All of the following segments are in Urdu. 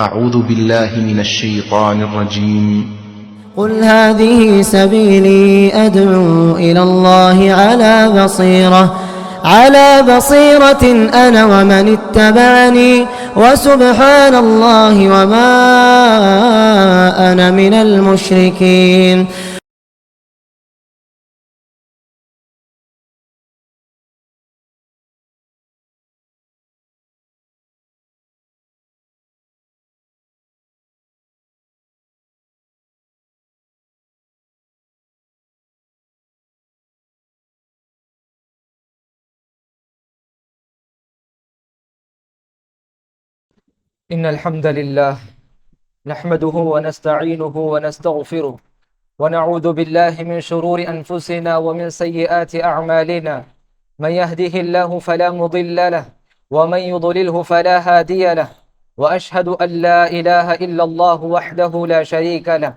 أعوذ بالله من الشيطان الرجيم. قل هذه سبيلي أدعو إلى الله على بصيرة أنا ومن اتبعني وسبحان الله وما أنا من المشركين. إن الحمد لله نحمده ونستعينه ونستغفره ونعوذ بالله من شرور أنفسنا ومن سيئات أعمالنا. من يهده الله فلا مضل له ومن يضلله فلا هادي له، وأشهد أن لا إله إلا الله وحده لا شريك له،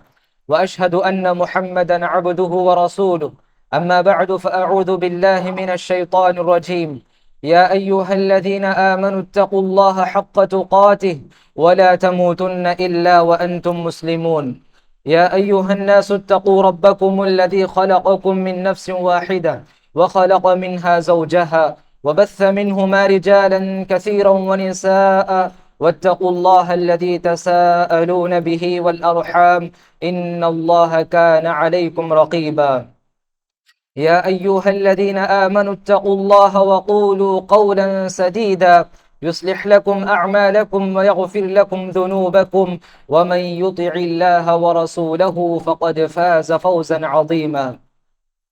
وأشهد أن محمدا عبده ورسوله. أما بعد فأعوذ بالله من الشيطان الرجيم. يا أيها الذين آمنوا اتقوا الله حق تقاته ولا تموتن إلا وأنتم مسلمون. يا أيها الناس اتقوا ربكم الذي خلقكم من نفس واحدة وخلق منها زوجها وبث منهما رجالا كثيرا ونساء، واتقوا الله الذي تساءلون به والأرحام إن الله كان عليكم رقيبا. يا أيها الذين آمنوا اتقوا الله وقولوا قولا سديدا يصلح لكم أعمالكم ويغفر لكم ذنوبكم، ومن يطع الله ورسوله فقد فاز فوزا عظيما.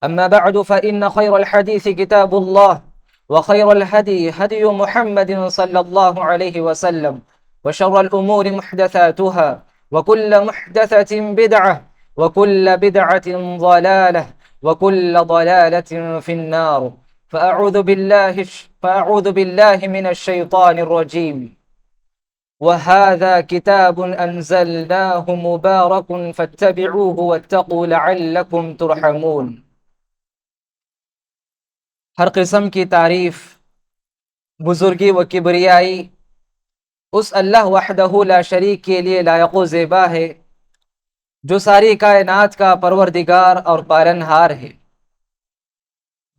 أما بعد فإن خير الحديث كتاب الله، وخير الهدي هدي محمد صلى الله عليه وسلم، وشر الأمور محدثاتها، وكل محدثة بدعة، وكل بدعة ضلالة، وكل ضلالة في النار. فأعوذ بالله من الشيطان الرجيم. وهذا كتاب أنزلناه مبارك فاتبعوه واتقوا لعلكم ترحمون. ہر قسم کی تعریف، بزرگی و کبریائی اس اللہ وحدہ لا شریک کے لیے لائق و زیبا ہے جو ساری کائنات کا پروردگار اور پالنہار ہے۔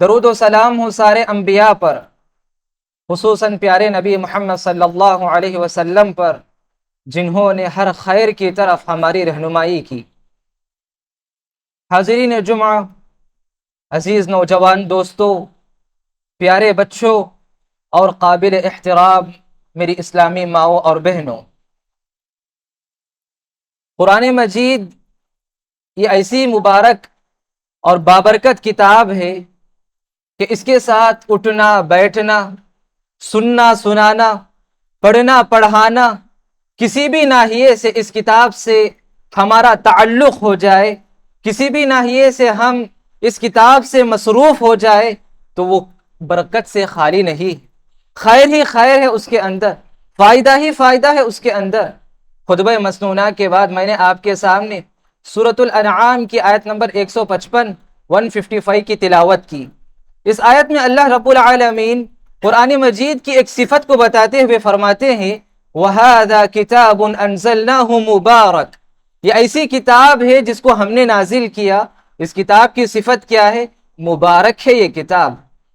درود و سلام ہو سارے انبیاء پر، خصوصاً پیارے نبی محمد صلی اللہ علیہ وسلم پر، جنہوں نے ہر خیر کی طرف ہماری رہنمائی کی۔ حاضرین جمعہ، عزیز نوجوان دوستوں، پیارے بچوں اور قابل احترام میری اسلامی ماؤں اور بہنوں، قرآن مجید یہ ایسی مبارک اور بابرکت کتاب ہے کہ اس کے ساتھ اٹھنا بیٹھنا، سننا سنانا، پڑھنا پڑھانا، کسی بھی ناحیے سے اس کتاب سے ہمارا تعلق ہو جائے، کسی بھی ناحیے سے ہم اس کتاب سے مصروف ہو جائے تو وہ برکت سے خالی نہیں، خیر ہی خیر ہے اس کے اندر، فائدہ ہی فائدہ ہے اس کے اندر۔ خطبہ مسنونہ کے بعد میں نے آپ کے سامنے سورۃ الانعام کی آیت نمبر 155 کی تلاوت کی۔ اس آیت میں اللہ رب العالمین قرآن مجید کی ایک صفت کو بتاتے ہوئے فرماتے ہیں وَهَذَا كِتَابٌ أَنزَلْنَاهُ مُبَارَكٌ، یہ ایسی کتاب ہے جس کو ہم نے نازل کیا۔ اس کتاب کی صفت کیا ہے؟ مبارک ہے یہ کتاب۔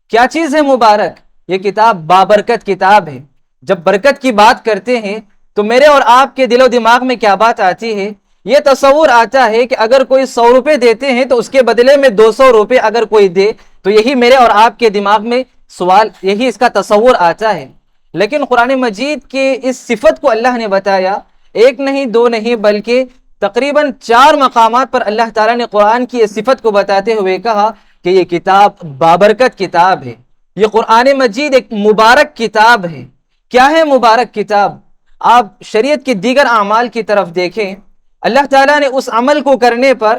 کیا چیز ہے مبارک؟ یہ کتاب بابرکت کتاب ہے۔ جب برکت کی بات کرتے ہیں تو میرے اور آپ کے دل و دماغ میں کیا بات آتی ہے؟ یہ تصور آتا ہے کہ اگر کوئی 100 روپے دیتے ہیں تو اس کے بدلے میں 200 روپے اگر کوئی دے تو یہی میرے اور آپ کے دماغ میں سوال، یہی اس کا تصور آتا ہے۔ لیکن قرآن مجید کے اس صفت کو اللہ نے بتایا، ایک نہیں دو نہیں بلکہ تقریباً 4 مقامات پر اللہ تعالیٰ نے قرآن کی اس صفت کو بتاتے ہوئے کہا کہ یہ کتاب بابرکت کتاب ہے، یہ قرآن مجید ایک مبارک کتاب ہے۔ کیا ہے مبارک کتاب؟ آپ شریعت کے دیگر اعمال کی طرف دیکھیں، اللہ تعالیٰ نے اس عمل کو کرنے پر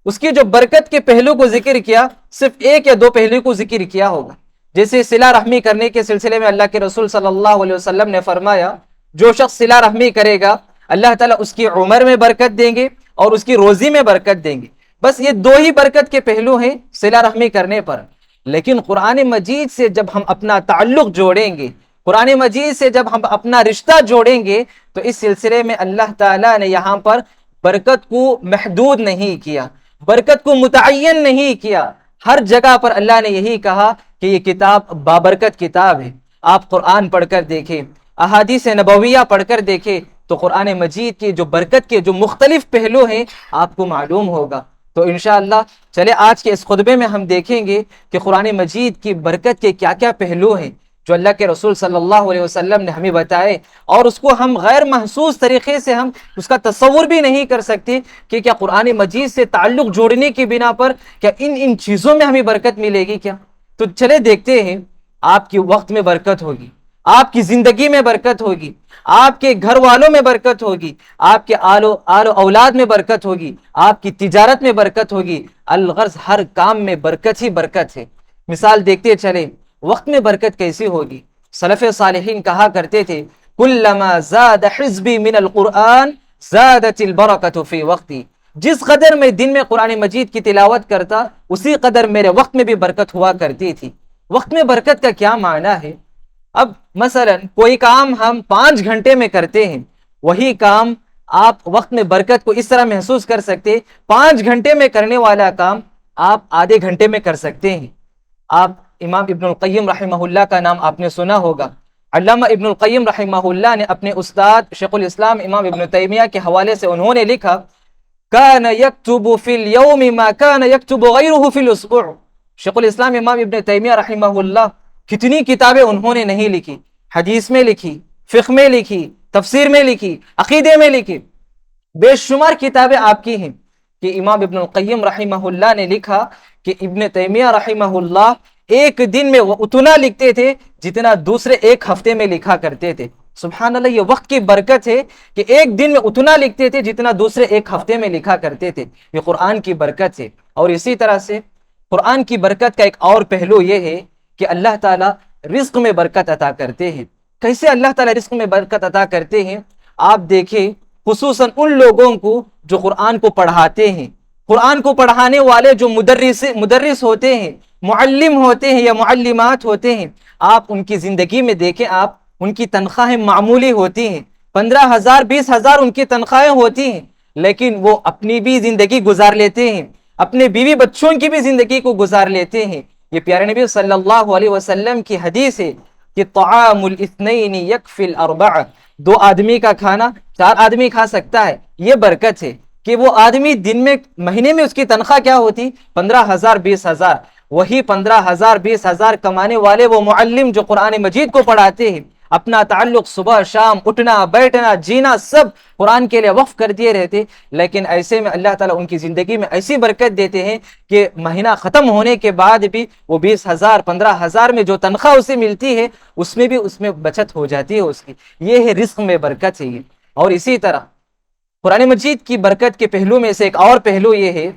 اس کی جو برکت کے پہلو کو ذکر کیا، صرف 1 یا 2 پہلو کو ذکر کیا ہوگا۔ جیسے صلہ رحمی کرنے کے سلسلے میں اللہ کے رسول صلی اللہ علیہ وسلم نے فرمایا جو شخص صلہ رحمی کرے گا اللہ تعالیٰ اس کی عمر میں برکت دیں گے اور اس کی روزی میں برکت دیں گے۔ بس یہ 2 ہی برکت کے پہلو ہیں صلہ رحمی کرنے پر۔ لیکن قرآن مجید سے جب ہم اپنا تعلق جوڑیں گے، قرآن مجید سے جب ہم اپنا رشتہ جوڑیں گے تو اس سلسلے میں اللہ تعالیٰ نے یہاں پر برکت کو محدود نہیں کیا، برکت کو متعین نہیں کیا، ہر جگہ پر اللہ نے یہی کہا کہ یہ کتاب بابرکت کتاب ہے۔ آپ قرآن پڑھ کر دیکھیں، احادیث نبویہ پڑھ کر دیکھیں تو قرآن مجید کی جو برکت کے جو مختلف پہلو ہیں آپ کو معلوم ہوگا۔ تو انشاءاللہ چلے آج کے اس خطبے میں ہم دیکھیں گے کہ قرآن مجید کی برکت کے کیا کیا پہلو ہیں جو اللہ کے رسول صلی اللہ علیہ وسلم نے ہمیں بتائے، اور اس کو ہم غیر محسوس طریقے سے ہم اس کا تصور بھی نہیں کر سکتے کہ کیا قرآن مجید سے تعلق جوڑنے کی بنا پر کیا ان چیزوں میں ہمیں برکت ملے گی کیا۔ تو چلے دیکھتے ہیں، آپ کی وقت میں برکت ہوگی، آپ کی زندگی میں برکت ہوگی، آپ کے گھر والوں میں برکت ہوگی، آپ کے آل و اولاد میں برکت ہوگی، آپ کی تجارت میں برکت ہوگی، الغرض ہر کام میں برکت ہی برکت ہے۔ مثال دیکھتے چلے وقت میں برکت کیسی ہوگی۔ سلف صالحین کہا کرتے تھے کلما زاد حزبی من القرآن زادت البرکت فی وقتی، جس قدر میں دن میں قرآن مجید کی تلاوت کرتا اسی قدر میرے وقت میں بھی برکت ہوا کرتی تھی۔ وقت میں برکت کا کیا معنی ہے؟ اب مثلا کوئی کام ہم 5 گھنٹے میں کرتے ہیں، وہی کام آپ وقت میں برکت کو اس طرح محسوس کر سکتے 5 گھنٹے میں کرنے والا کام آپ آدھے گھنٹے میں کر سکتے ہیں۔ آپ امام ابن القیم رحمہ اللہ کا نام آپ نے سنا ہوگا۔ علامہ ابن القیم رحمہ اللہ نے اپنے استاد شیخ الاسلام امام ابن تیمیہ کے حوالے سے انہوں نے لکھا کان یکتب فی اليوم ما کان یکتب غیرہ فی الاسبوع۔ شیخ الاسلام امام ابن تیمیہ رحمہ اللہ کتنی کتابیں انہوں نے نہیں لکھی، حدیث میں لکھی، فقہ میں لکھی، تفسیر میں لکھی، عقیدے میں لکھی، بے شمار کتابیں آپ کی ہیں کہ امام ابن القیم رحمہ اللہ نے لکھا کہ ابن تیمیہ رحمہ اللہ ایک دن میں وہ اتنا لکھتے تھے جتنا دوسرے ایک ہفتے میں لکھا کرتے تھے۔ سبحان اللہ، یہ وقت کی برکت ہے کہ ایک دن میں اتنا لکھتے تھے جتنا دوسرے ایک ہفتے میں لکھا کرتے تھے۔ یہ قرآن کی برکت ہے۔ اور اسی طرح سے قرآن کی برکت کا ایک اور پہلو یہ ہے کہ اللہ تعالیٰ رزق میں برکت عطا کرتے ہیں۔ کیسے اللہ تعالیٰ رزق میں برکت عطا کرتے ہیں؟ آپ دیکھیں خصوصاً ان لوگوں کو جو قرآن کو پڑھاتے ہیں، قرآن کو پڑھانے والے جو مدرس ہوتے ہیں، معلم ہوتے ہیں یا معلمات ہوتے ہیں، آپ ان کی زندگی میں دیکھیں، آپ ان کی تنخواہیں معمولی ہوتی ہیں، 15,000 20,000 ان کی تنخواہیں ہوتی ہیں، لیکن وہ اپنی بھی زندگی گزار لیتے ہیں، اپنے بیوی بچوں کی بھی زندگی کو گزار لیتے ہیں۔ یہ پیارے نبی صلی اللہ علیہ وسلم کی حدیث ہے کہ طعام الاثنین یکفی الاربع، 2 آدمی کا کھانا 4 آدمی کھا سکتا ہے۔ یہ برکت ہے کہ وہ آدمی دن میں مہینے میں اس کی تنخواہ کیا ہوتی 15,000 20,000، وہی 15,000 20,000 کمانے والے وہ معلم جو قرآن مجید کو پڑھاتے ہیں، اپنا تعلق صبح شام اٹھنا بیٹھنا جینا سب قرآن کے لیے وقف کر دیے رہتے، لیکن ایسے میں اللہ تعالیٰ ان کی زندگی میں ایسی برکت دیتے ہیں کہ مہینہ ختم ہونے کے بعد بھی وہ 20,000 15,000 میں جو تنخواہ اسے ملتی ہے اس میں بچت ہو جاتی ہے اس کی۔ یہ ہے رزق میں برکت ہے یہ۔ اور اسی طرح قرآن مجید کی برکت کے پہلو میں سے ایک اور پہلو یہ ہے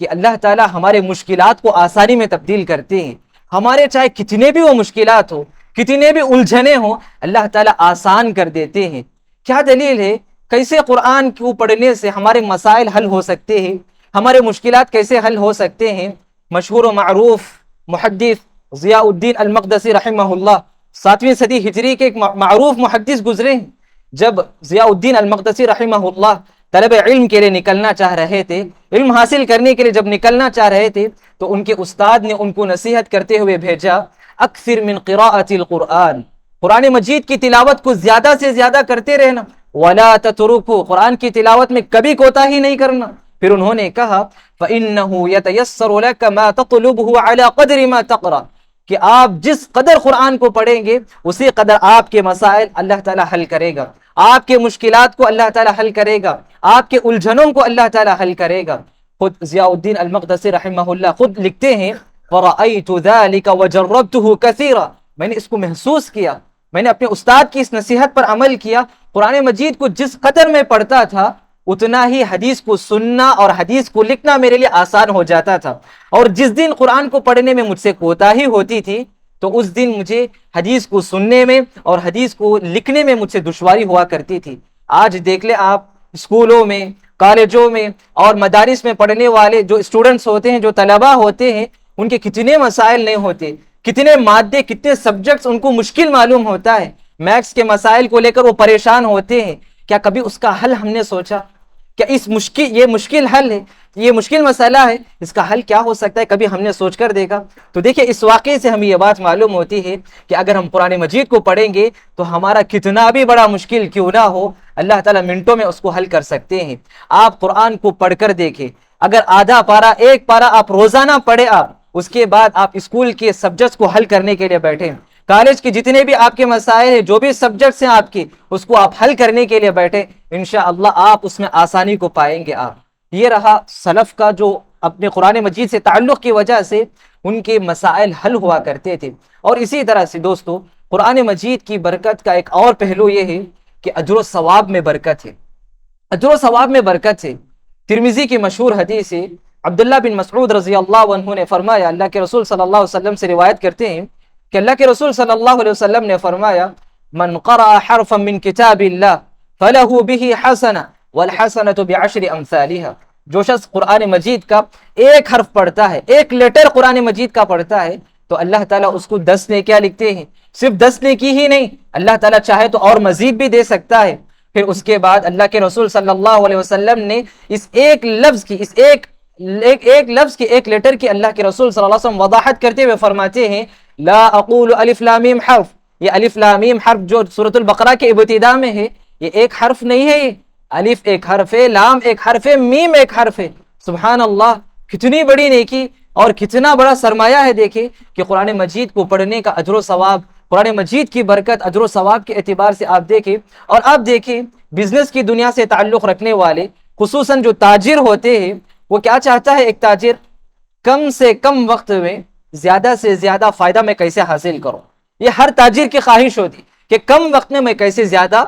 کہ اللہ تعالیٰ ہمارے مشکلات کو آسانی میں تبدیل کرتے ہیں۔ ہمارے چاہے کتنے بھی وہ مشکلات ہو، کتنے بھی الجھنے ہوں، اللہ تعالیٰ آسان کر دیتے ہیں۔ کیا دلیل ہے؟ کیسے قرآن کو پڑھنے سے ہمارے مسائل حل ہو سکتے ہیں، ہمارے مشکلات کیسے حل ہو سکتے ہیں۔ مشہور و معروف محدث ضیاء الدین المقدسی رحمہ اللہ 7ویں صدی ہجری کے ایک معروف محدث گزرے ہیں۔ جب ضیاء الدین المقدسی رحمہ اللہ طلب علم کے لیے نکلنا چاہ رہے تھے، علم حاصل کرنے کے لیے جب نکلنا چاہ رہے تھے تو ان کے استاد نے ان کو نصیحت کرتے ہوئے بھیجا اکثر من قراءۃ القرآن، قرآن مجید کی تلاوت کو زیادہ سے زیادہ کرتے رہنا، ولا تترکوا، قرآن کی تلاوت میں کبھی کوتاہی نہیں کرنا۔ پھر انہوں نے کہا فإنه يتيسر لك ما تطلبه على قدر ما تقرأ، کہ آپ جس قدر قرآن کو پڑھیں گے اسی قدر آپ کے مسائل اللہ تعالیٰ حل کرے گا، آپ کے مشکلات کو اللہ تعالیٰ حل کرے گا، آپ کے الجھنوں کو اللہ تعالیٰ حل کرے گا۔ خود ضیاء الدین المقدسی رحمہ اللہ خود لکھتے ہیں وَرَأَيْتُ ذَلِكَ وَجَرَّبْتُهُ كَثِيرًا، میں نے اس کو محسوس کیا، میں نے اپنے استاد کی اس نصیحت پر عمل کیا۔ قرآن مجید کو جس قدر میں پڑھتا تھا اتنا ہی حدیث کو سننا اور حدیث کو لکھنا میرے لیے آسان ہو جاتا تھا، اور جس دن قرآن کو پڑھنے میں مجھ سے کوتاہی ہوتی تھی تو اس دن مجھے حدیث کو سننے میں اور حدیث کو لکھنے میں مجھ سے دشواری ہوا کرتی تھی۔ آج دیکھ لیں آپ اسکولوں میں، کالجوں میں اور مدارس میں پڑھنے والے جو اسٹوڈنٹس ہوتے ہیں، جو طلباء ہوتے ہیں، ان کے کتنے مسائل نہیں ہوتے، کتنے مادے کتنے سبجیکٹس ان کو مشکل معلوم ہوتا ہے، میتھس کے مسائل کو لے کر وہ پریشان ہوتے ہیں، کیا کبھی اس کا حل ہم نے سوچا؟ کیا یہ مشکل حل ہے، یہ مشکل مسئلہ ہے، اس کا حل کیا ہو سکتا ہے، کبھی ہم نے سوچ کر دیکھا؟ تو دیکھیں اس واقعے سے ہمیں یہ بات معلوم ہوتی ہے کہ اگر ہم قرآن مجید کو پڑھیں گے تو ہمارا کتنا بھی بڑا مشکل کیوں نہ ہو، اللہ تعالیٰ منٹوں میں اس کو حل کر سکتے ہیں۔ آپ قرآن کو پڑھ کر دیکھیں، اگر آدھا پارا ایک پارا آپ روزانہ پڑھے، آپ اس کے بعد آپ اسکول کے سبجیکٹس کو حل کرنے کے لیے بیٹھیں، کالج کے جتنے بھی آپ کے مسائل ہیں، جو بھی سبجیکٹس ہیں آپ کے، اس کو آپ حل کرنے کے لیے بیٹھیں، انشاءاللہ آپ اس میں آسانی کو پائیں گے۔ آپ یہ رہا سلف کا جو اپنے قرآن مجید سے تعلق کی وجہ سے ان کے مسائل حل ہوا کرتے تھے۔ اور اسی طرح سے دوستو قرآن مجید کی برکت کا ایک اور پہلو یہ ہے کہ اجر و ثواب میں برکت ہے، اجر و ثواب میں برکت ہے۔ ترمذی کی مشہور حدیث ہے، عبداللہ بن مسعود رضی اللہ عنہ نے فرمایا، اللہ کے رسول صلی اللہ علیہ وسلم سے روایت کرتے ہیں کہ اللہ کے رسول صلی اللہ علیہ وسلم نے فرمایا، من قرأ حرفا من کتاب اللہ فلہ بہ حسنہ والحسنۃ بعشر امثالها، جو شخص قرآن مجید کا ایک حرف پڑھتا ہے، ایک لیٹر قرآن مجید کا پڑھتا ہے، تو اللہ تعالیٰ اس کو 10 نیکیاں لکھتے ہیں۔ صرف 10 نیکی ہی نہیں، اللہ تعالیٰ چاہے تو اور مزید بھی دے سکتا ہے۔ پھر اس کے بعد اللہ کے رسول صلی اللہ علیہ وسلم نے اس ایک لفظ کی، اس ایک لفظ کی، ایک لیٹر کی اللہ کے رسول صلی اللہ علیہ وسلم وضاحت کرتے ہوئے فرماتے ہیں، لا اقول الف لام میم حرف، یہ الف لام میم حرف جو سورۃ البقرہ کے ابتدا میں ہے، یہ ایک حرف نہیں ہے، یہ الف ایک حرف ہے، لام ایک حرف ہے، میم ایک حرف ہے۔ سبحان اللہ، کتنی بڑی نیکی اور کتنا بڑا سرمایہ ہے۔ دیکھیں کہ قرآن مجید کو پڑھنے کا اجر و ثواب، قرآن مجید کی برکت اجر و ثواب کے اعتبار سے آپ دیکھیں۔ اور آپ دیکھیں بزنس کی دنیا سے تعلق رکھنے والے، خصوصاً جو تاجر ہوتے ہیں، وہ کیا چاہتا ہے؟ ایک تاجر کم سے کم وقت میں زیادہ سے زیادہ فائدہ میں کیسے حاصل کروں، یہ ہر تاجر کی خواہش ہوتی کہ کم وقت میں کیسے زیادہ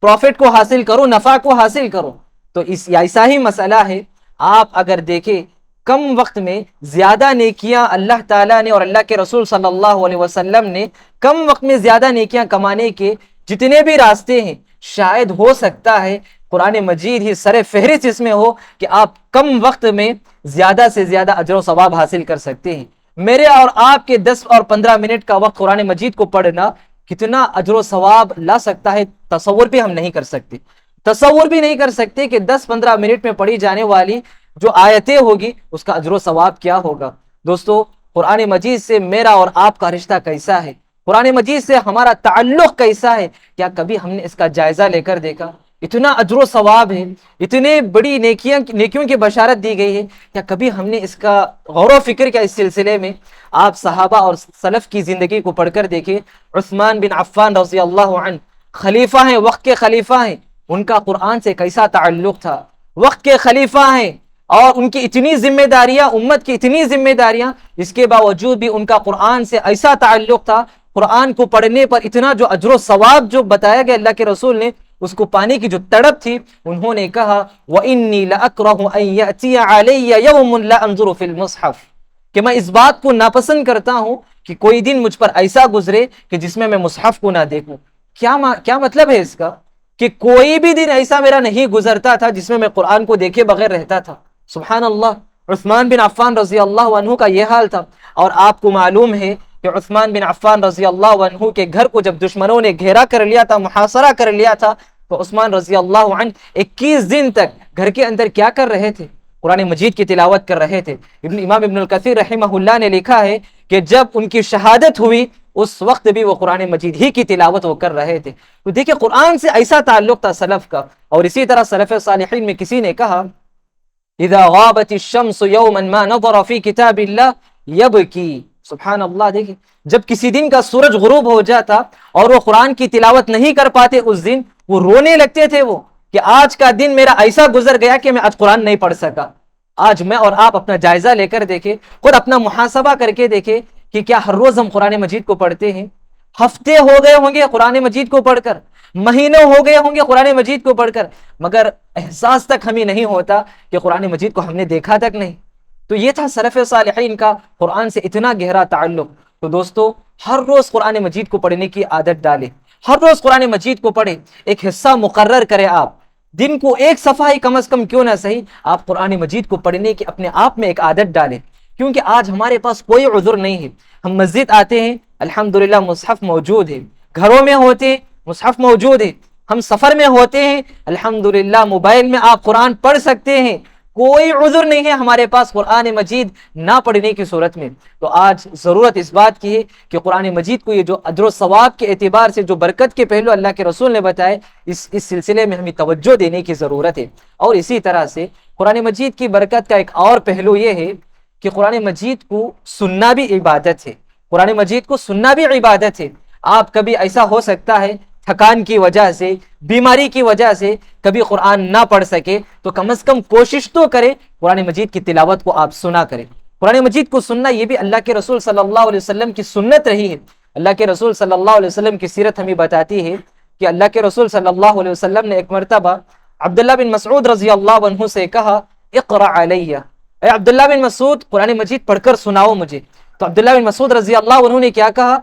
پروفٹ کو حاصل کروں، نفع کو حاصل کروں۔ تو ایسا ہی مسئلہ ہے، آپ اگر دیکھیں کم وقت میں زیادہ نیکیاں اللہ تعالیٰ نے اور اللہ کے رسول صلی اللہ علیہ وسلم نے کم وقت میں زیادہ نیکیاں کمانے کے جتنے بھی راستے ہیں، شاید ہو سکتا ہے قرآن مجید ہی سر فہرست اس میں ہو کہ آپ کم وقت میں زیادہ سے زیادہ اجر و ثواب حاصل کر سکتے ہیں۔ میرے اور آپ کے 10 اور 15 منٹ کا وقت قرآن مجید کو پڑھنا کتنا اجر و ثواب لا سکتا ہے، تصور بھی ہم نہیں کر سکتے، تصور بھی نہیں کر سکتے کہ 10-15 منٹ میں پڑھی جانے والی جو آیتیں ہوگی اس کا اجر و ثواب کیا ہوگا۔ دوستو قرآن مجید سے میرا اور آپ کا رشتہ کیسا ہے، قرآن مجید سے ہمارا تعلق کیسا ہے، کیا کبھی ہم نے اس کا جائزہ لے کر دیکھا؟ اتنا اجر و ثواب ہے، اتنے بڑی نیکیوں کی بشارت دی گئی ہے، کیا کبھی ہم نے اس کا غور و فکر کیا؟ اس سلسلے میں آپ صحابہ اور سلف کی زندگی کو پڑھ کر دیکھیں۔ عثمان بن عفان رضی اللہ عنہ خلیفہ ہیں، وقت کے خلیفہ ہیں، ان کا قرآن سے کیسا تعلق تھا؟ وقت کے خلیفہ ہیں اور ان کی اتنی ذمہ داریاں، امت کی اتنی ذمہ داریاں، اس کے باوجود بھی ان کا قرآن سے ایسا تعلق تھا، قرآن کو پڑھنے پر اتنا جو اجر و ثواب جو بتایا گیا اللہ کے رسول نے، اس کو پانے کی جو تڑپ تھی، انہوں نے کہا وَإِنِّي لَأَكْرَهُ أَن يَأْتِيَ عَلَيَّ يَوْمٌ لَا أَنظُرُ فِي الْمُصْحَفِ، کہ میں اس بات کو ناپسند کرتا ہوں کہ کوئی دن مجھ پر ایسا گزرے کہ جس میں مصحف کو نہ دیکھوں۔ کیا مطلب ہے اس کا؟ کہ کوئی بھی دن ایسا میرا نہیں گزرتا تھا جس میں میں قرآن کو دیکھے بغیر رہتا تھا۔ سبحان اللہ، عثمان بن عفان رضی اللہ عنہ کا یہ حال تھا۔ اور آپ کو معلوم ہے کہ عثمان بن عفان رضی اللہ عنہ کے گھر کو جب دشمنوں نے گھیرا کر لیا تھا، محاصرہ کر لیا تھا، تو عثمان رضی اللہ عنہ 21 دن تک گھر کے اندر کیا کر رہے تھے؟ قرآن مجید کی تلاوت کر رہے تھے۔ امام ابن الکثیر رحمہ اللہ نے لکھا ہے کہ جب ان کی شہادت ہوئی اس وقت بھی وہ قرآن مجید ہی کی تلاوت وہ کر رہے تھے۔ تو دیکھیں قرآن سے ایسا تعلق تھا سلف کا۔ اور اسی طرح سلف صالحین میں کسی نے کہا اذا غابت الشمس یوما ما نظر فی کتاب اللہ یبکی، سبحان اللہ، دیکھیں جب کسی دن کا سورج غروب ہو جاتا اور وہ قرآن کی تلاوت نہیں کر پاتے اس دن، وہ رونے لگتے تھے، وہ کہ آج کا دن میرا ایسا گزر گیا کہ میں آج قرآن نہیں پڑھ سکا۔ آج میں اور آپ اپنا جائزہ لے کر دیکھیں، خود اپنا محاسبہ کر کے دیکھیں کہ کیا ہر روز ہم قرآن مجید کو پڑھتے ہیں؟ ہفتے ہو گئے ہوں گے قرآن مجید کو پڑھ کر، مہینوں ہو گئے ہوں گے قرآن مجید کو پڑھ کر، مگر احساس تک ہمیں نہیں ہوتا کہ قرآن مجید کو ہم نے دیکھا تک نہیں۔ تو یہ تھا سلف صالحین کا قرآن سے اتنا گہرا تعلق۔ تو دوستو ہر روز قرآن مجید کو پڑھنے کی عادت ڈالیں، ہر روز قرآن مجید کو پڑھیں، ایک حصہ مقرر کریں، آپ دن کو ایک صفحہ ہی کم از کم کیوں نہ صحیح آپ قرآن مجید کو پڑھنے کی اپنے آپ میں ایک عادت ڈالیں۔ کیونکہ آج ہمارے پاس کوئی عذر نہیں ہے. ہم مسجد آتے ہیں الحمدللہ مصحف موجود ہے، گھروں میں ہوتے ہیں مصحف موجود ہے، ہم سفر میں ہوتے ہیں الحمدللہ موبائل میں آپ قرآن پڑھ سکتے ہیں، کوئی عذر نہیں ہے ہمارے پاس قرآن مجید نہ پڑھنے کی صورت میں. تو آج ضرورت اس بات کی ہے کہ قرآن مجید کو یہ جو اجر و ثواب کے اعتبار سے جو برکت کے پہلو اللہ کے رسول نے بتائے، اس سلسلے میں ہمیں توجہ دینے کی ضرورت ہے. اور اسی طرح سے قرآن مجید کی برکت کا ایک اور پہلو یہ ہے کہ قرآن مجید کو سننا بھی عبادت ہے. قرآن مجید کو سننا بھی عبادت ہے. آپ کبھی ایسا ہو سکتا ہے تھکان کی وجہ سے، بیماری کی وجہ سے کبھی قرآن نہ پڑھ سکے، تو کم از کم کوشش تو کرے قرآن مجید کی تلاوت کو آپ سنا کریں. قرآن مجید کو سننا یہ بھی اللہ کے رسول صلی اللہ علیہ وسلم کی سنت رہی ہے. اللہ کے رسول صلی اللہ علیہ وسلم کی سیرت ہمیں بتاتی ہے کہ اللہ کے رسول صلی اللہ علیہ وسلم نے ایک مرتبہ عبداللہ بن مسعود رضی اللہ عنہ سے کہا اقرأ علیہ، اے عبداللہ بن مسعود قرآن مجید پڑھ کر سناؤ مجھے. تو عبداللہ بن مسعود رضی اللہ عنہ نے کیا کہا،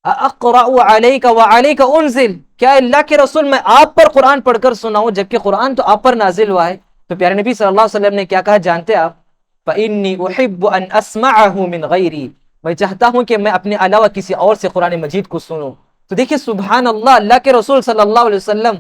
اقرأ علیک وعلیک انزل، کیا اللہ کے رسول میں آپ پر قرآن پڑھ کر سناؤں جبکہ قرآن تو آپ پر نازل ہوا ہے. تو پیارے نبی صلی اللہ علیہ وسلم نے کیا کہا جانتے آپ، فإنی احب ان اسمعہ من غیری، میں چاہتا ہوں کہ میں اپنے علاوہ کسی اور سے قرآن مجید کو سنوں. تو دیکھیں سبحان اللہ، اللہ کے رسول صلی اللہ علیہ وسلم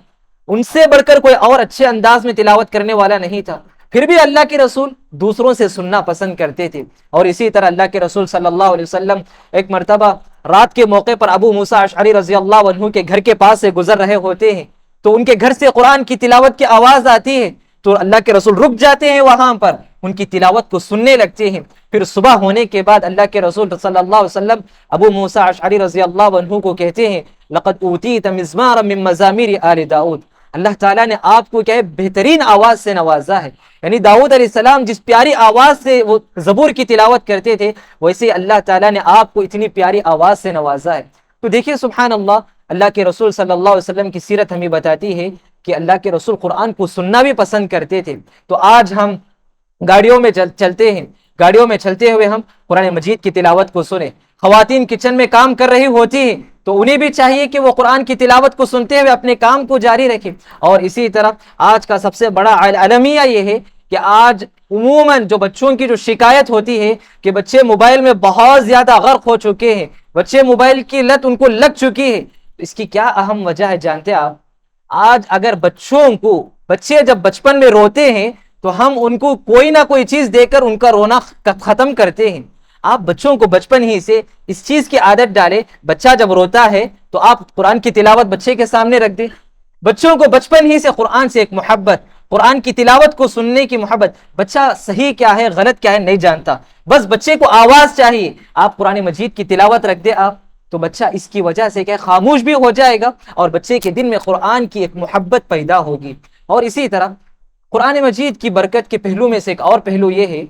ان سے بڑھ کر کوئی اور اچھے انداز میں تلاوت کرنے والا نہیں تھا، پھر بھی اللہ کے رسول دوسروں سے سننا پسند کرتے تھے. اور اسی طرح اللہ کے رسول صلی اللہ علیہ وسلم ایک مرتبہ رات کے موقع پر ابو موسیٰ اشعری رضی اللہ عنہ کے گھر کے پاس سے گزر رہے ہوتے ہیں، تو ان کے گھر سے قرآن کی تلاوت کی آواز آتی ہے، تو اللہ کے رسول رک جاتے ہیں وہاں پر، ان کی تلاوت کو سننے لگتے ہیں. پھر صبح ہونے کے بعد اللہ کے رسول صلی اللہ علیہ وسلم ابو موسیٰ اشعری رضی اللہ عنہ کو کہتے ہیں لقد اوتیت مزمارا من مزامیر آل داؤد، اللہ تعالیٰ نے آپ کو کیا ہے بہترین آواز سے نوازا ہے. یعنی داؤد علیہ السلام جس پیاری آواز سے وہ زبور کی تلاوت کرتے تھے، ویسے اللہ تعالیٰ نے آپ کو اتنی پیاری آواز سے نوازا ہے. تو دیکھیے سبحان اللہ، اللہ کے رسول صلی اللہ علیہ وسلم کی سیرت ہمیں بتاتی ہے کہ اللہ کے رسول قرآن کو سننا بھی پسند کرتے تھے. تو آج ہم گاڑیوں میں چلتے ہیں، گاڑیوں میں چلتے ہوئے ہم قرآن مجید کی تلاوت کو سنیں. خواتین کچن میں کام کر رہی ہوتی ہیں تو انہیں بھی چاہیے کہ وہ قرآن کی تلاوت کو سنتے ہوئے اپنے کام کو جاری رکھیں. اور اسی طرح آج کا سب سے بڑا المیہ یہ ہے کہ آج عموماً جو بچوں کی جو شکایت ہوتی ہے کہ بچے موبائل میں بہت زیادہ غرق ہو چکے ہیں، بچے موبائل کی لت ان کو لگ چکی ہے. اس کی کیا اہم وجہ ہے جانتے آپ؟ آج اگر بچے جب بچپن میں روتے ہیں تو ہم ان کو کوئی نہ کوئی چیز دے کر ان کا رونا ختم کرتے ہیں. آپ بچوں کو بچپن ہی سے اس چیز کی عادت ڈالیں، بچہ جب روتا ہے تو آپ قرآن کی تلاوت بچے کے سامنے رکھ دیں. بچوں کو بچپن ہی سے قرآن سے ایک محبت، قرآن کی تلاوت کو سننے کی محبت. بچہ صحیح کیا ہے غلط کیا ہے نہیں جانتا، بس بچے کو آواز چاہیے. آپ قرآن مجید کی تلاوت رکھ دیں آپ، تو بچہ اس کی وجہ سے کیا خاموش بھی ہو جائے گا اور بچے کے دل میں قرآن کی ایک محبت پیدا ہوگی. اور اسی طرح قرآن مجید کی برکت کے پہلو میں سے ایک اور پہلو یہ ہے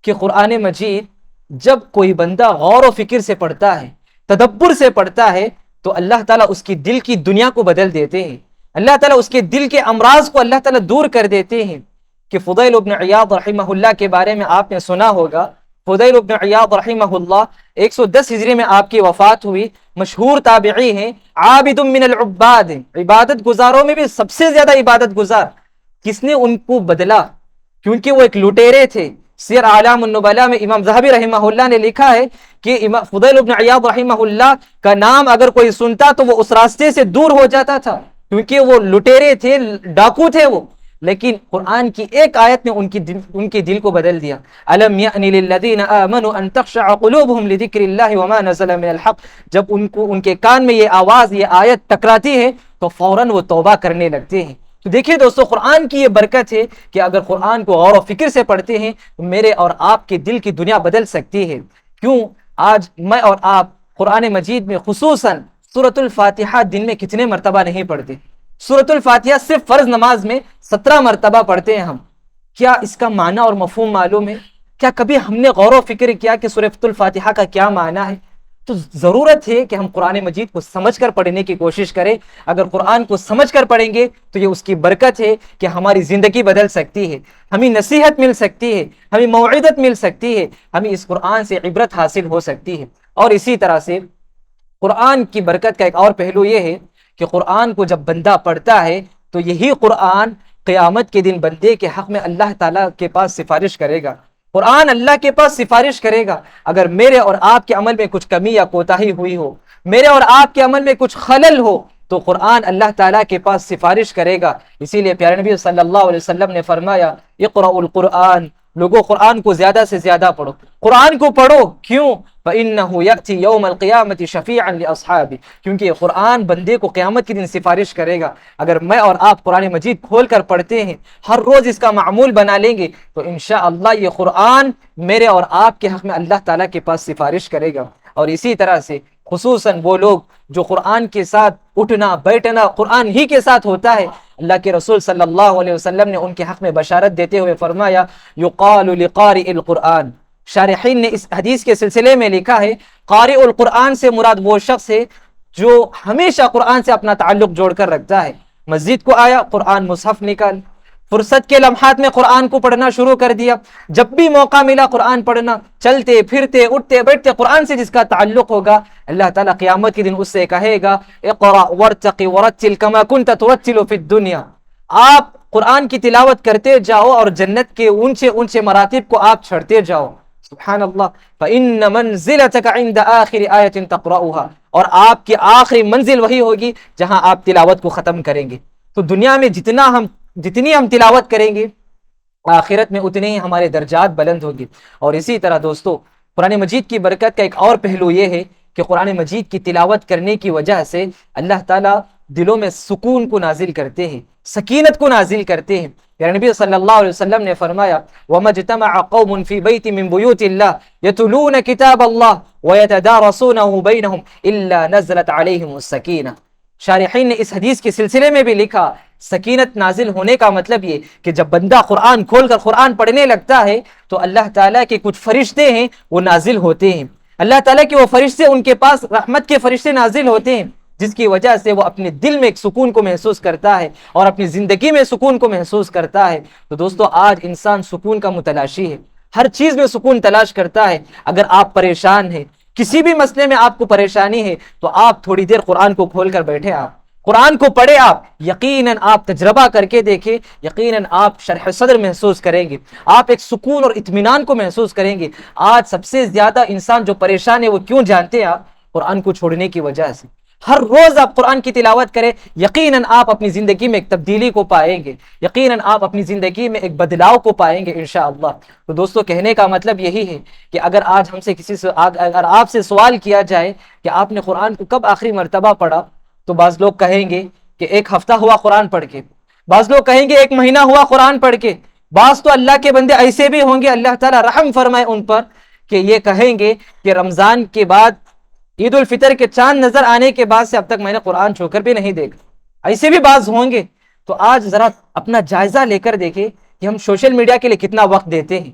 کہ قرآن مجید جب کوئی بندہ غور و فکر سے پڑھتا ہے، تدبر سے پڑھتا ہے، تو اللہ تعالیٰ اس کی دل کی دنیا کو بدل دیتے ہیں. اللہ تعالیٰ اس کے دل کے امراض کو اللہ تعالیٰ دور کر دیتے ہیں. کہ فضیل ابن عیاض رحمہ اللہ کے بارے میں آپ نے سنا ہوگا. فضیل ابن عیاض رحمہ اللہ 110 ہجری میں آپ کی وفات ہوئی، مشہور تابعی ہیں، عابد من العباد، عبادت گزاروں میں بھی سب سے زیادہ عبادت گزار. کس نے ان کو بدلا؟ کیونکہ وہ ایک لٹیرے تھے. سیر اعلام النبلاء میں امام ذہبی رحمہ اللہ نے لکھا ہے کہ فضیل ابن عیاض رحمہ اللہ کا نام اگر کوئی سنتا تو وہ اس راستے سے دور ہو جاتا تھا، کیونکہ وہ لٹیرے تھے، ڈاکو تھے وہ. لیکن قرآن کی ایک آیت نے ان کے دل کو بدل دیا. الم یأن للذین آمنوا ان تخشع قلوبهم لذکر اللہ وما نزل من الحق. جب ان کے کان میں یہ آواز، یہ آیت ٹکراتی ہے تو فوراً وہ توبہ کرنے لگتے ہیں. تو دیکھیے دوستو، قرآن کی یہ برکت ہے کہ اگر قرآن کو غور و فکر سے پڑھتے ہیں تو میرے اور آپ کے دل کی دنیا بدل سکتی ہے. کیوں آج میں اور آپ قرآن مجید میں خصوصاً سورۃ الفاتحہ دن میں کتنے مرتبہ نہیں پڑھتے؟ سورۃ الفاتحہ صرف فرض نماز میں 17 مرتبہ پڑھتے ہیں ہم. کیا اس کا معنی اور مفہوم معلوم ہے؟ کیا کبھی ہم نے غور و فکر کیا کہ سورۃ الفاتحہ کا کیا معنی ہے؟ تو ضرورت ہے کہ ہم قرآن مجید کو سمجھ کر پڑھنے کی کوشش کریں. اگر قرآن کو سمجھ کر پڑھیں گے تو یہ اس کی برکت ہے کہ ہماری زندگی بدل سکتی ہے، ہمیں نصیحت مل سکتی ہے، ہمیں موعظت مل سکتی ہے، ہمیں اس قرآن سے عبرت حاصل ہو سکتی ہے. اور اسی طرح سے قرآن کی برکت کا ایک اور پہلو یہ ہے کہ قرآن کو جب بندہ پڑھتا ہے تو یہی قرآن قیامت کے دن بندے کے حق میں اللہ تعالیٰ کے پاس سفارش کرے گا. قرآن اللہ کے پاس سفارش کرے گا اگر میرے اور آپ کے عمل میں کچھ کمی یا کوتاہی ہوئی ہو، میرے اور آپ کے عمل میں کچھ خلل ہو، تو قرآن اللہ تعالیٰ کے پاس سفارش کرے گا۔ اسی لیے پیارے نبی صلی اللہ علیہ وسلم نے فرمایا اقرأوا القرآن، لوگوں قرآن کو زیادہ سے زیادہ پڑھو، قرآن کو پڑھو۔ کیوں؟ فَإِنَّهُ يَأْتِي يَوْمَ الْقِيَامَةِ شَفِيعًا لِأَصْحَابِهِ، کیونکہ یہ قرآن بندے کو قیامت کے دن سفارش کرے گا۔ اگر میں اور آپ قرآن مجید کھول کر پڑھتے ہیں، ہر روز اس کا معمول بنا لیں گے، تو انشاءاللہ یہ قرآن میرے اور آپ کے حق میں اللہ تعالیٰ کے پاس سفارش کرے گا۔ اور اسی طرح سے خصوصاً وہ لوگ جو قرآن کے ساتھ اٹھنا بیٹھنا قرآن ہی کے ساتھ ہوتا ہے، اللہ کے رسول صلی اللہ علیہ وسلم نے ان کے حق میں بشارت دیتے ہوئے فرمایا یقال لقارئ القرآن۔ شارحین نے اس حدیث کے سلسلے میں لکھا ہے قارئ القرآن سے مراد وہ شخص ہے جو ہمیشہ قرآن سے اپنا تعلق جوڑ کر رکھتا ہے۔ مسجد کو آیا، قرآن مصحف نکال، فرصت کے لمحات میں قرآن کو پڑھنا شروع کر دیا، جب بھی موقع ملا قرآن پڑھنا، چلتے پھرتے اٹھتے بیٹھتے قرآن سے جس کا تعلق ہوگا، اللہ تعالیٰ قیامت کے دن اس سے کہے گا اقرأ وارتق ورتل کما کنت ترتل فی الدنیا، آپ قرآن کی تلاوت کرتے جاؤ اور جنت کے اونچے اونچے مراتب کو آپ چڑھتے جاؤ۔ سبحان اللہ۔ فإن منزلتک عند آخر آیت تقرأها، اور آپ کی آخری منزل وہی ہوگی جہاں آپ تلاوت کو ختم کریں گے۔ تو دنیا میں جتنی ہم تلاوت کریں گے، آخرت میں اتنے ہی ہمارے درجات بلند ہوگی۔ اور اسی طرح دوستو قرآن مجید کی برکت کا ایک اور پہلو یہ ہے کہ قرآن مجید کی تلاوت کرنے کی وجہ سے اللہ تعالیٰ دلوں میں سکون کو نازل کرتے ہیں، سکینت کو نازل کرتے ہیں۔ یعنی نبی صلی اللہ علیہ وسلم نے فرمایا وَمَا اجْتَمَعَ قَوْمٌ فِي بَيْتٍ مِّن بُيُوتِ اللَّهِ يَتْلُونَ كِتَابَ اللَّهِ وَيَتَدَارَسُونَهُ بَيْنَهُمْ إِلَّا نَزَلَتْ عَلَيْهِمُ السَّكِينَةُ۔ شارحین نے اس حدیث کے سلسلے میں بھی لکھا سکینت نازل ہونے کا مطلب یہ کہ جب بندہ قرآن کھول کر قرآن پڑھنے لگتا ہے تو اللہ تعالیٰ کے کچھ فرشتے ہیں وہ نازل ہوتے ہیں، اللہ تعالیٰ کے وہ فرشتے ان کے پاس رحمت کے فرشتے نازل ہوتے ہیں، جس کی وجہ سے وہ اپنے دل میں ایک سکون کو محسوس کرتا ہے اور اپنی زندگی میں سکون کو محسوس کرتا ہے۔ تو دوستو آج انسان سکون کا متلاشی ہے، ہر چیز میں سکون تلاش کرتا ہے۔ اگر آپ پریشان ہیں، کسی بھی مسئلے میں آپ کو پریشانی ہے، تو آپ تھوڑی دیر قرآن کو کھول کر بیٹھے، آپ قرآن کو پڑھے، آپ یقیناً آپ تجربہ کر کے دیکھیں، یقیناً آپ شرح صدر محسوس کریں گے، آپ ایک سکون اور اطمینان کو محسوس کریں گے۔ آج سب سے زیادہ انسان جو پریشان ہے وہ کیوں جانتے ہیں آپ؟ قرآن کو چھوڑنے کی وجہ سے۔ ہر روز آپ قرآن کی تلاوت کریں، یقیناً آپ اپنی زندگی میں ایک تبدیلی کو پائیں گے، یقیناً آپ اپنی زندگی میں ایک بدلاؤ کو پائیں گے انشاءاللہ۔ تو دوستو کہنے کا مطلب یہی ہے کہ اگر آج ہم سے اگر آپ سے سوال کیا جائے کہ آپ نے قرآن کو کب آخری مرتبہ پڑھا، تو بعض لوگ کہیں گے کہ ایک ہفتہ ہوا قرآن پڑھ کے، بعض لوگ کہیں گے ایک مہینہ ہوا قرآن پڑھ کے، بعض تو اللہ کے بندے ایسے بھی ہوں گے، اللہ تعالیٰ رحم فرمائے ان پر، کہ یہ کہیں گے کہ رمضان کے بعد عید الفطر کے چاند نظر آنے کے بعد سے اب تک میں نے قرآن چھو کر بھی نہیں دیکھا، ایسے بھی بعض ہوں گے۔ تو آج ذرا اپنا جائزہ لے کر دیکھیں کہ ہم سوشل میڈیا کے لیے کتنا وقت دیتے ہیں،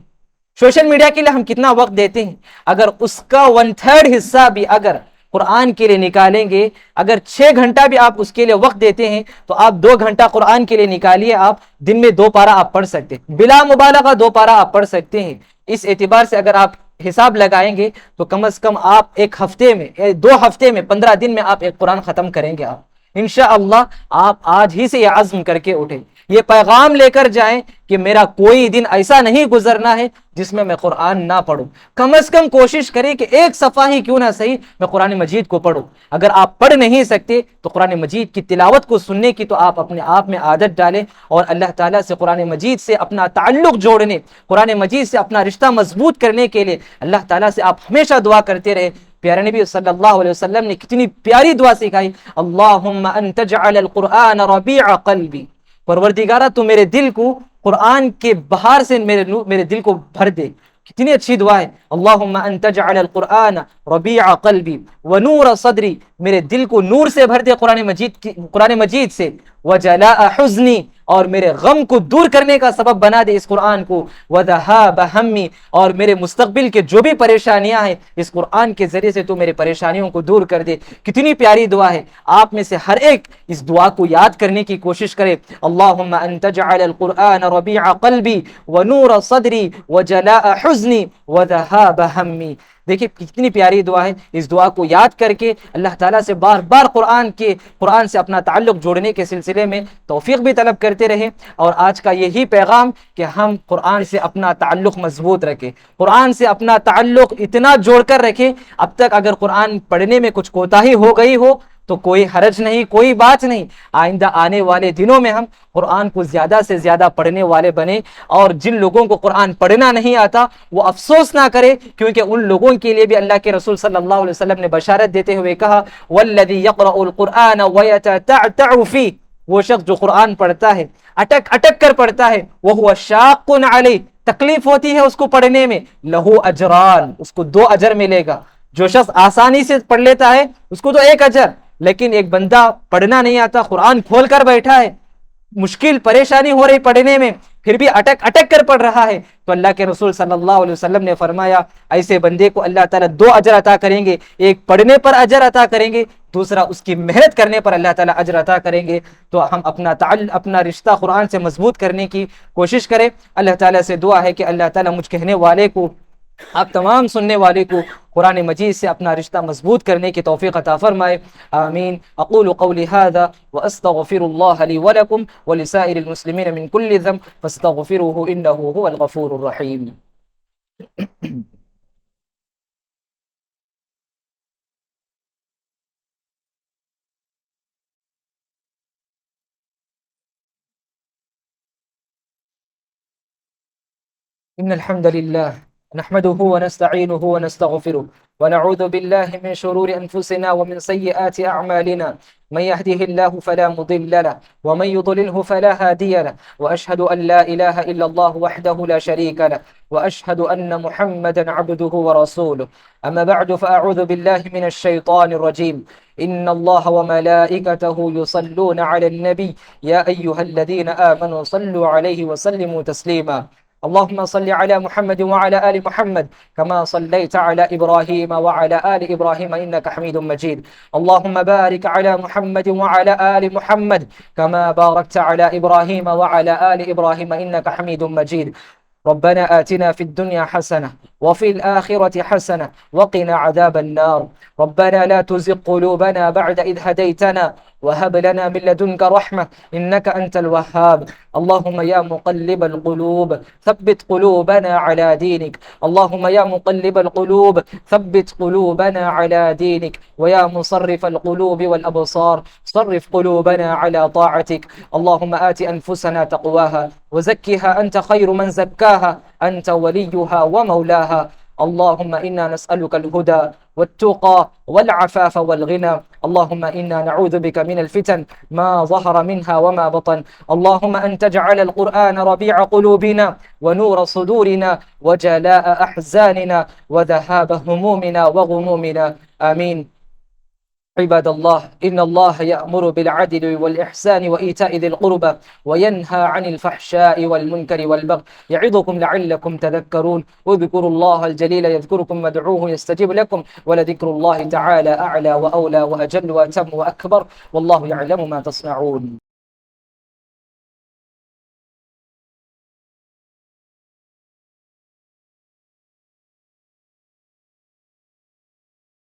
سوشل میڈیا کے لیے ہم کتنا وقت دیتے ہیں۔ اگر اس کا 1/3 حصہ بھی اگر قرآن کے لیے نکالیں گے، اگر 6 گھنٹہ بھی آپ اس کے لیے وقت دیتے ہیں، تو آپ 2 گھنٹہ قرآن کے لیے نکالیے، آپ دن میں 2 پارہ آپ پڑھ سکتے ہیں، بلا مبالغہ 2 پارہ آپ پڑھ سکتے ہیں۔ اس اعتبار سے اگر آپ حساب لگائیں گے تو کم از کم آپ ایک ہفتے میں 2 ہفتے میں 15 دن میں آپ ایک قرآن ختم کریں گے۔ آپ انشاءاللہ آپ آج ہی سے یہ عزم کر کے اٹھیں، یہ پیغام لے کر جائیں کہ میرا کوئی دن ایسا نہیں گزرنا ہے جس میں میں قرآن نہ پڑھوں، کم از کم کوشش کریں کہ ایک صفحہ ہی کیوں نہ صحیح میں قرآن مجید کو پڑھوں۔ اگر آپ پڑھ نہیں سکتے تو قرآن مجید کی تلاوت کو سننے کی تو آپ اپنے آپ میں عادت ڈالیں، اور اللہ تعالیٰ سے قرآن مجید سے اپنا تعلق جوڑنے، قرآن مجید سے اپنا رشتہ مضبوط کرنے کے لیے اللہ تعالیٰ سے آپ ہمیشہ دعا کرتے رہے۔ پیارے نبی صلی اللہ علیہ وسلم نے کتنی پیاری دعا سکھائی، اللہم انت جعل القرآن ربیع قلبی، پروردگارہ تو میرے دل کو قرآن کے بہار سے میرے دل کو بھر دے۔ کتنی اچھی دعا ہے، اللہم انت جعل القرآن ربیع قلبی ونور صدری، میرے دل کو نور سے بھر دے قرآن مجید سے، وجلاء حزنی، اور میرے غم کو دور کرنے کا سبب بنا دے اس قرآن کو، وذہاب ہمی، اور میرے مستقبل کے جو بھی پریشانیاں ہیں اس قرآن کے ذریعے سے تو میرے پریشانیوں کو دور کر دے۔ کتنی پیاری دعا ہے، آپ میں سے ہر ایک اس دعا کو یاد کرنے کی کوشش کرے، اللہم انت جعل القرآن ربیع قلبی ونور صدری وجلاء حزنی وذہاب ہمی۔ دیکھیے کتنی پیاری دعا ہے. اس دعا کو یاد کر کے اللہ تعالیٰ سے بار بار قرآن سے اپنا تعلق جوڑنے کے سلسلے میں توفیق بھی طلب کرتے رہیں. اور آج کا یہی پیغام کہ ہم قرآن سے اپنا تعلق مضبوط رکھیں, قرآن سے اپنا تعلق اتنا جوڑ کر رکھیں. اب تک اگر قرآن پڑھنے میں کچھ کوتاہی ہو گئی ہو تو کوئی حرج نہیں, کوئی بات نہیں. آئندہ آنے والے دنوں میں ہم قرآن کو زیادہ سے زیادہ پڑھنے والے بنیں, اور جن لوگوں کو قرآن پڑھنا نہیں آتا وہ افسوس نہ کرے, کیونکہ ان لوگوں کے لیے بھی اللہ کے رسول صلی اللہ علیہ وسلم نے بشارت دیتے ہوئے کہا والذی یقرأ القرآن ویتتعتع فیہ, وہ شخص جو قرآن پڑھتا ہے اٹک اٹک کر پڑھتا ہے, وہو شاق علیہ, تکلیف ہوتی ہے اس کو پڑھنے میں, لہو اجران, اس کو 2 اجر ملے گا. جو شخص آسانی سے پڑھ لیتا ہے اس کو تو 1 اجر, لیکن ایک بندہ پڑھنا نہیں آتا, قرآن کھول کر بیٹھا ہے, مشکل پریشانی ہو رہی پڑھنے میں, پھر بھی اٹک اٹک کر پڑھ رہا ہے, تو اللہ کے رسول صلی اللہ علیہ وسلم نے فرمایا ایسے بندے کو اللہ تعالیٰ 2 اجر عطا کریں گے. ایک پڑھنے پر اجر عطا کریں گے, دوسرا اس کی محنت کرنے پر اللہ تعالیٰ اجر عطا کریں گے. تو ہم اپنا رشتہ قرآن سے مضبوط کرنے کی کوشش کریں. اللہ تعالیٰ سے دعا ہے کہ اللہ تعالیٰ مجھ کہنے والے کو, آپ تمام سننے والے کو قرآن مجید سے اپنا رشتہ مضبوط کرنے کی توفیق عطا فرمائے. آمین. اقول قولی هذا واستغفر الله لي ولكم ولسائر المسلمين من كل ذنب فاستغفروه انه هو الغفور الرحيم. ان الحمد لله نحمده ونستعينه ونستغفره ونعوذ بالله من شرور أنفسنا ومن سيئات أعمالنا. من يهده الله فلا مضل له ومن يضلله فلا هادي له, وأشهد أن لا إله إلا الله وحده لا شريك له, وأشهد أن محمدا عبده ورسوله. أما بعد فأعوذ بالله من الشيطان الرجيم. إن الله وملائكته يصلون على النبي يا أيها الذين آمنوا صلوا عليه وسلموا تسليما. اللهم صل على محمد وعلى آل محمد كما صليت على إبراهيم وعلى آل إبراهيم إنك حميد مجيد. اللهم بارك على محمد وعلى آل محمد كما باركت على إبراهيم وعلى آل إبراهيم إنك حميد مجيد. ربنا آتنا في الدنيا حسنة وفي الآخرة حسنة وقنا عذاب النار. ربنا لا تزغ قلوبنا بعد إذ هديتنا وهب لنا من لدنك رحمة إنك أنت الوهاب. اللهم يا مقلب القلوب ثبت قلوبنا على دينك. اللهم يا مقلب القلوب ثبت قلوبنا على دينك. ويا مصرف القلوب والأبصار صرف قلوبنا على طاعتك. اللهم آت أنفسنا تقواها وزكها أنت خير من زكاها أنت وليها ومولاها. اللهم إنا نسألك الهدى والتقى والعفاف والغنى. اللهم إنا نعوذ بك من الفتن ما ظهر منها وما بطن. اللهم أن تجعل القرآن ربيع قلوبنا ونور صدورنا وجلاء أحزاننا وذهاب همومنا وغمومنا. آمين. عباد الله إن الله يأمر بالعدل والإحسان وإيتاء ذي القربى وينهى عن الفحشاء والمنكر والبغي يعظكم لعلكم تذكرون. اذكروا الله الجليل يذكركم وادعوه يستجيب لكم ولذكر الله تعالى أعلى وأولى وأجل وأتم وأكبر والله يعلم ما تصنعون.